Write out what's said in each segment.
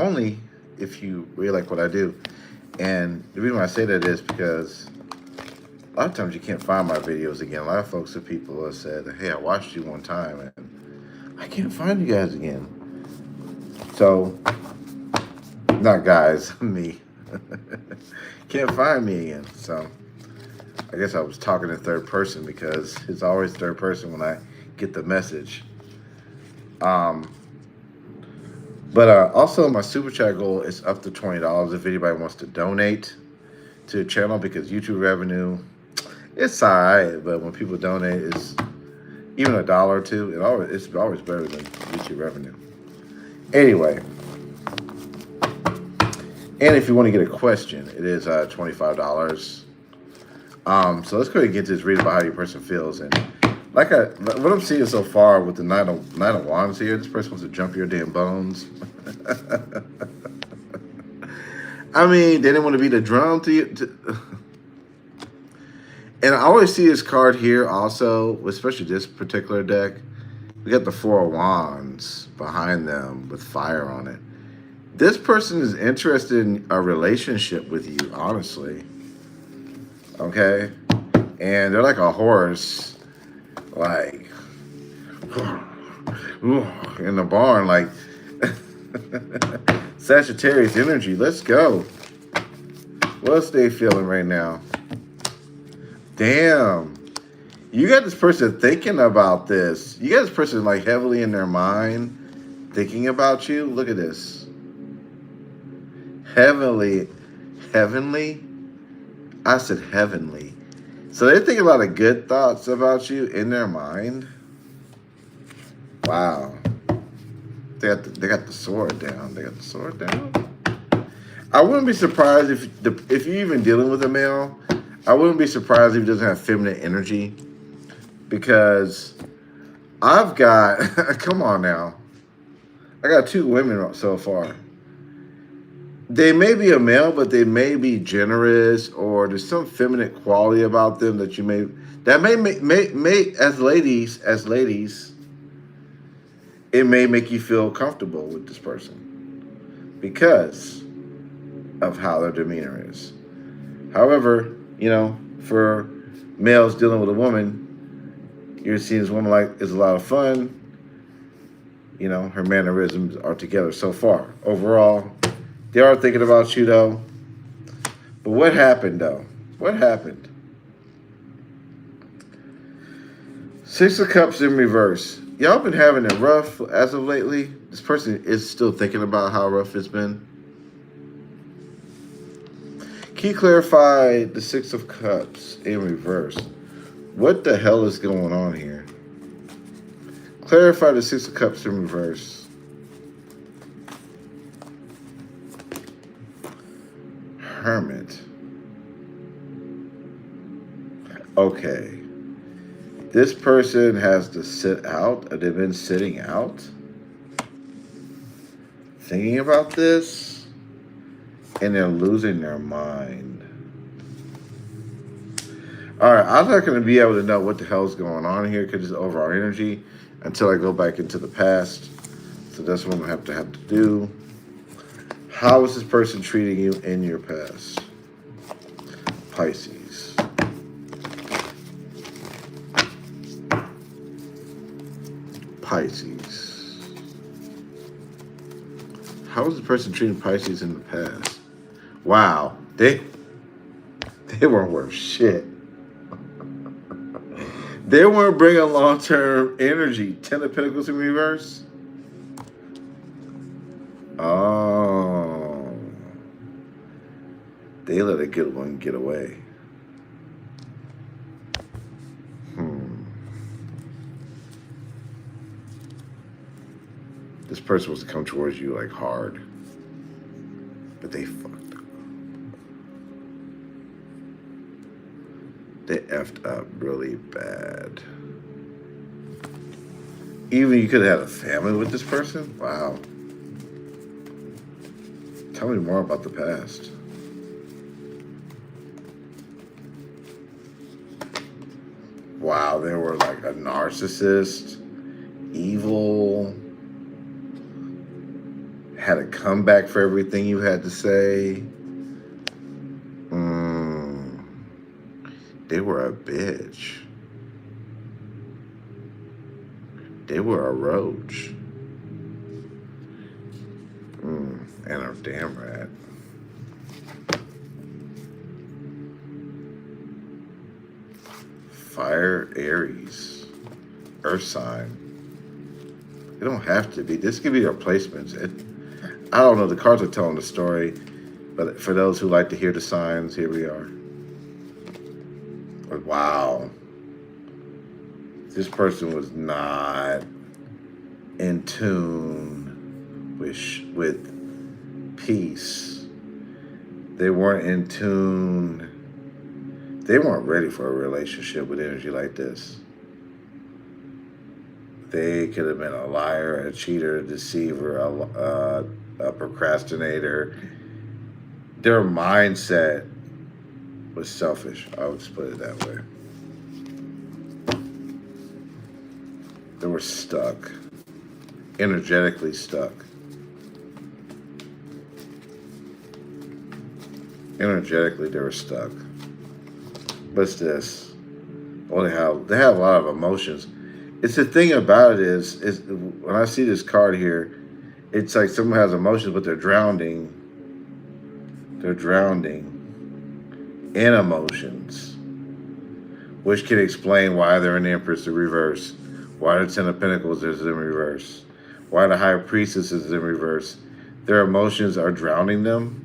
only if you really like what I do. And the reason why I say that is because a lot of times you can't find my videos again. A lot of folks or people have said, hey, I watched you one time and I can't find you guys again. So, not guys, me. Can't find me again. So, I guess I was talking in third person because it's always third person when I get the message. Um, but also, my super chat goal is up to $20 if anybody wants to donate to the channel because YouTube revenue, it's alright, but when people donate, it's even $1 or two. It's always better than YouTube revenue. Anyway, and if you want to get a question, it is $25. So let's go ahead and get to this read about how your person feels. And what I'm seeing so far with the Nine of Wands here, this person wants to jump your damn bones. I mean, they didn't want to be the drum to you. And I always see this card here also, especially this particular deck. We got the Four of Wands behind them with fire on it. This person is interested in a relationship with you, honestly. Okay? And they're like a horse, like, in the barn, like, Sagittarius energy. Let's go. What's they feeling right now? Damn. You got this person thinking about this. You got this person like heavily in their mind thinking about you. Look at this. Heavenly. I said heavenly. So they're thinking a lot of good thoughts about you in their mind. Wow. They got the sword down. They got the sword down. I wouldn't be surprised if you're even dealing with a male. I wouldn't be surprised if he doesn't have feminine energy. Because I've got, come on now. I got 2 women so far. They may be a male, but they may be generous, or there's some feminine quality about them that you may as ladies, it may make you feel comfortable with this person because of how their demeanor is. However, for males dealing with a woman, you're seeing this woman like is a lot of fun. Her mannerisms are together so far. Overall, they are thinking about you, though. But what happened, though? What happened? 6 of Cups in reverse. Y'all been having it rough as of lately. This person is still thinking about how rough it's been. Can you clarify the 6 of Cups in reverse? What the hell is going on here? Clarify the 6 of Cups in reverse. Hermit. Okay. This person has to sit out. They've been sitting out. Thinking about this. And they're losing their mind. Alright, I'm not going to be able to know what the hell's going on here because it's overall energy until I go back into the past. So that's what I'm going to have to do. How is this person treating you in your past? Pisces. Pisces. How is the person treating Pisces in the past? Wow. They weren't worth shit. They weren't bringing long-term energy. 10 of Pentacles in reverse. Oh. They let a good one get away. This person was to come towards you like hard. But they fucked up. They effed up really bad. Even you could have had a family with this person? Wow. Tell me more about the past. Wow, they were like a narcissist, evil, had a comeback for everything you had to say. They were a bitch. They were a roach. And a damn rat. Fire, Aries, Earth sign. It don't have to be. This could be their placements. I don't know. The cards are telling the story, but for those who like to hear the signs, here we are. Wow. This person was not in tune with peace. They weren't in tune. They weren't ready for a relationship with energy like this. They could have been a liar, a cheater, a deceiver, a procrastinator. Their mindset was selfish. I would just put it that way. They were stuck, energetically stuck. Energetically, they were stuck. What's this? Oh, they have a lot of emotions. It's the thing about it is when I see this card here, it's like someone has emotions, but they're drowning. They're drowning in emotions, which can explain why they're in the Empress in reverse, why the Ten of Pentacles is in reverse, why the High Priestess is in reverse. Their emotions are drowning them.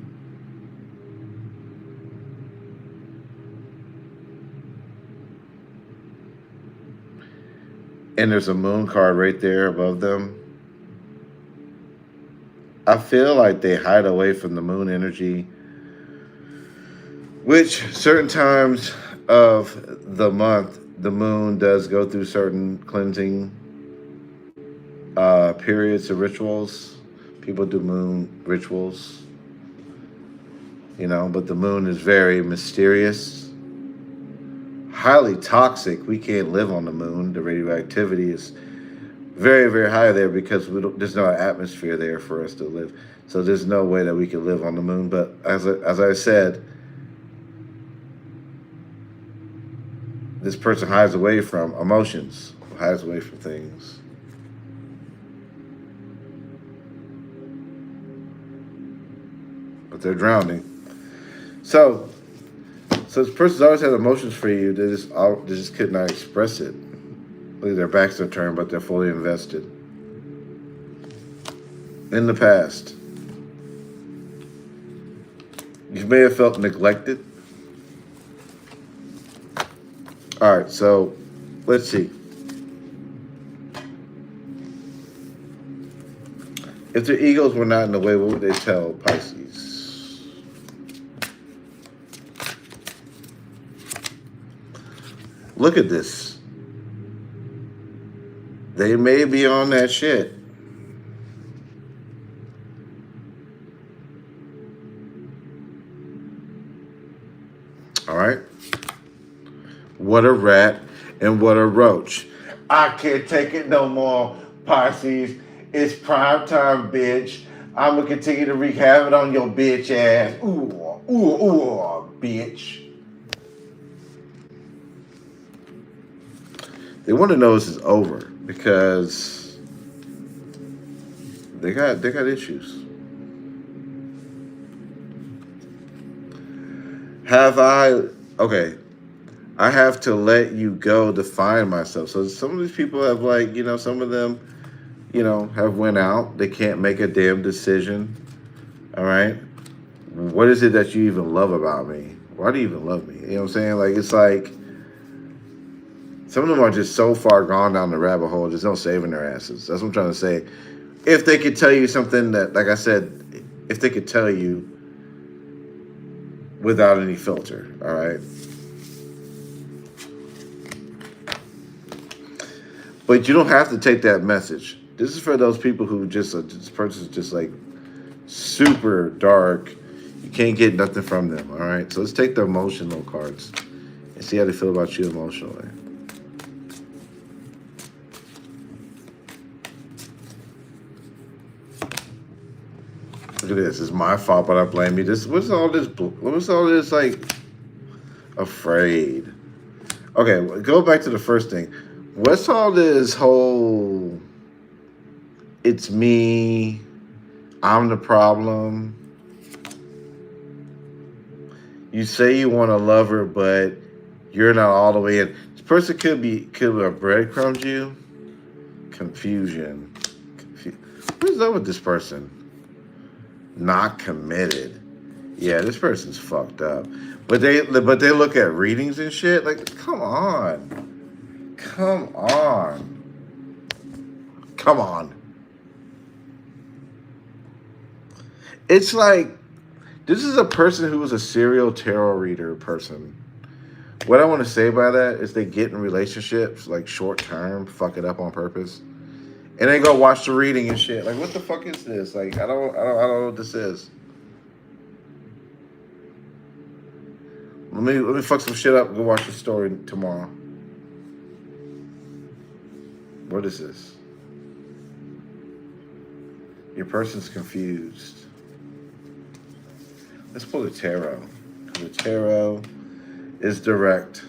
And there's a moon card right there above them. I feel like they hide away from the moon energy, which certain times of the month, the moon does go through certain cleansing periods of rituals. People do moon rituals, but the moon is very mysterious. Highly toxic. We can't live on the moon. The radioactivity is very, very high there because there's no atmosphere there for us to live. So there's no way that we can live on the moon. But as I said, this person hides away from emotions, hides away from things. But they're drowning. So this person's always had emotions for you. They just could not express it. Their backs are turned, but they're fully invested. In the past, you may have felt neglected. All right, so let's see. If their egos were not in the way, what would they tell Pisces? Look at this. They may be on that shit. All right. What a rat and what a roach. I can't take it no more, Pisces. It's prime time, bitch. I'm going to continue to wreak havoc on your bitch ass. Ooh, bitch. They want to know this is over because they got issues. I have to let you go to find myself. So some of these people have some of them, have went out. They can't make a damn decision. All right. What is it that you even love about me? Why do you even love me? You know what I'm saying? It's like, some of them are just so far gone down the rabbit hole, there's no saving their asses. That's what I'm trying to say. If they could tell you something that, like I said, if they could tell you without any filter, all right? But you don't have to take that message. This is for those people who this person's just like super dark. You can't get nothing from them, all right? So let's take the emotional cards and see how they feel about you emotionally. look at this. It's my fault, but I blame you. What's all this like afraid? Okay, go back to the first thing. What's all this whole it's me, I'm the problem? You say you want to love her, but you're not all the way in. This person could have breadcrumbed you. Confusion. What is up with this person? Not committed. Yeah, this person's fucked up. But they look at readings and shit. Like, come on. Come on. Come on. It's like, this is a person who was a serial tarot reader person. What I want to say by that is they get in relationships, like short term, fuck it up on purpose. And they go watch the reading and shit. Like, what the fuck is this? Like, I don't know what this is. Let me fuck some shit up and go watch the story tomorrow. What is this? Your person's confused. Let's pull the tarot. The tarot is direct.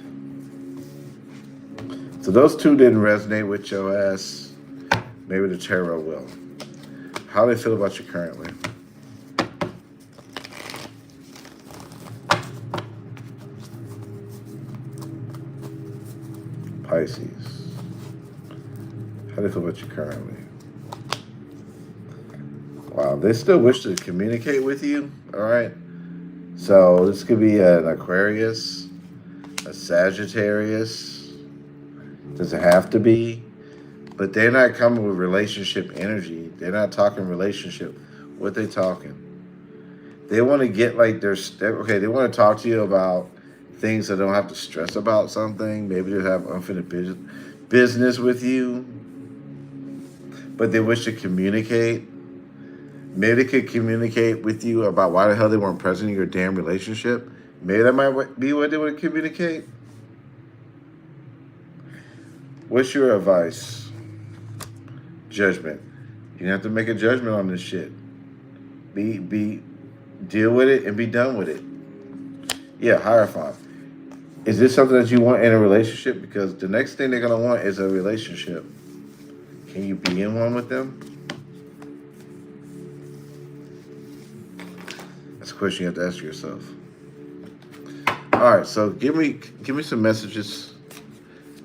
So those two didn't resonate with your ass. Maybe the tarot will. How do they feel about you currently? Pisces. How do they feel about you currently? Wow, they still wish to communicate with you, all right? So this could be an Aquarius, a Sagittarius. Doesn't have to be. But they're not coming with relationship energy. They're not talking relationship. What they talking? They want to get like okay, they want to talk to you about things that don't have to stress about something. Maybe they have unfinished business with you. But they wish to communicate. Maybe they could communicate with you about why the hell they weren't present in your damn relationship. Maybe that might be what they want to communicate. What's your advice? Judgment. You have to make a judgment on this shit. Deal with it and be done with it. Yeah, Hierophant. Is this something that you want in a relationship? Because the next thing they're going to want is a relationship. Can you be in one with them? That's a question you have to ask yourself. All right, so give me some messages,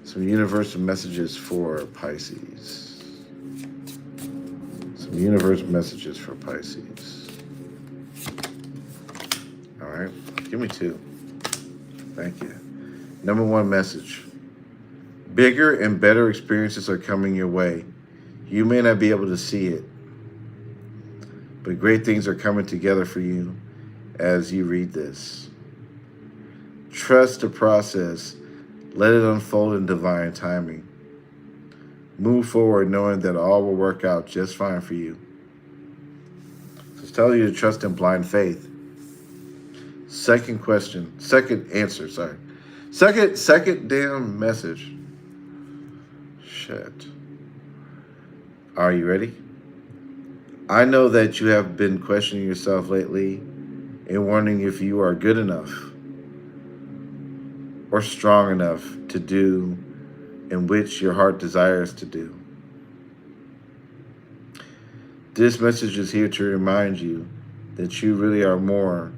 some universal messages for Pisces. Some universal messages for Pisces. All right, give me two. Thank you. Number one message. Bigger and better experiences are coming your way. You may not be able to see it, but great things are coming together for you as you read this. Trust the process. Let it unfold in divine timing. Move forward knowing that all will work out just fine for you. So it's telling you to trust in blind faith. Second damn message. Shit. Are you ready? I know that you have been questioning yourself lately and wondering if you are good enough or strong enough to do in which your heart desires to do. This message is here to remind you that you really are more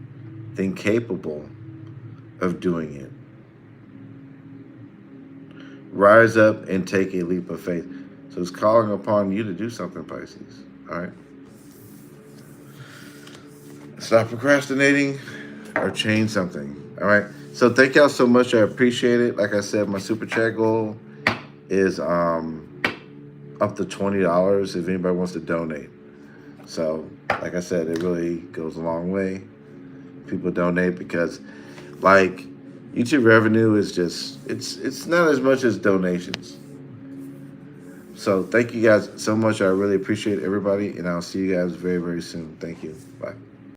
than capable of doing it. Rise up and take a leap of faith. So it's calling upon you to do something, Pisces. All right? Stop procrastinating or change something. All right? So thank y'all so much. I appreciate it. Like I said, my super chat goal is up to $20 if anybody wants to donate. So, like I said, it really goes a long way. People donate because, like, YouTube revenue is just, it's not as much as donations. So thank you guys so much. I really appreciate everybody, and I'll see you guys very, very soon. Thank you. Bye.